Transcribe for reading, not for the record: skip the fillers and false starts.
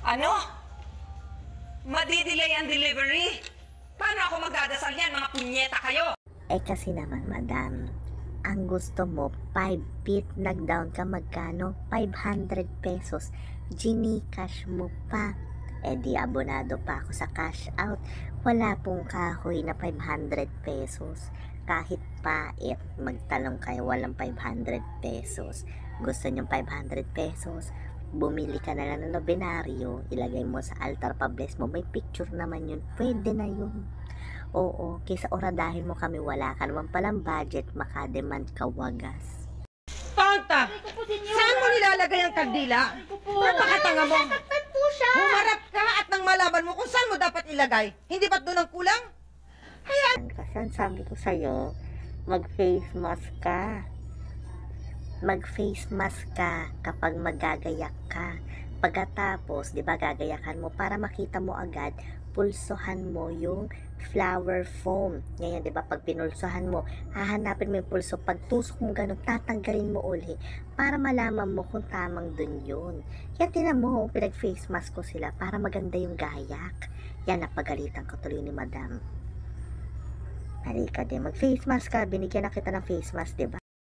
Ano? Madidelay ang delivery? Paano ako magdadasal yan, mga punyeta kayo? Eh kasi naman, madam, ang gusto mo, 5 feet, nag-down ka magkano? 500 pesos. Gcash mo pa. Eh di abonado pa ako sa cash out. Wala pong kahoy na 500 pesos. Kahit pait, magtalong kayo, walang 500 pesos. Gusto nyo 500 pesos? Bumili ka na lang ng nobenaryo, ilagay mo sa altar pables mo, may picture naman yun, pwede na yun. Oo, kaysa oradahin mo kami, wala ka naman palang budget, makademand ka wagas. Tonta! Saan mo nilalagay ang kandila? Napakatanga mo! Nasaktan po siya! Humarap ka at nang malaman mo kung saan mo dapat ilagay. Hindi ba't doon ang kulang? Kasi ang sabi ko sa'yo, mag-face mask ka. Mag-face mask ka kapag magagayak ka. Pagkatapos, di ba, gagayakan mo para makita mo agad, pulsohan mo yung flower foam. Ngayon, di ba, pag pinulsohan mo, hahanapin mo yung pulso. Pag tusok mo ganun, tatanggalin mo uli para malaman mo kung tamang dun yun. Kaya tinan mo, pinag-face mask ko sila para maganda yung gayak. Yan, napagalitan ko tuloy ni madam. Halika din, mag-face mask ka, binigyan na kita ng face mask, di ba?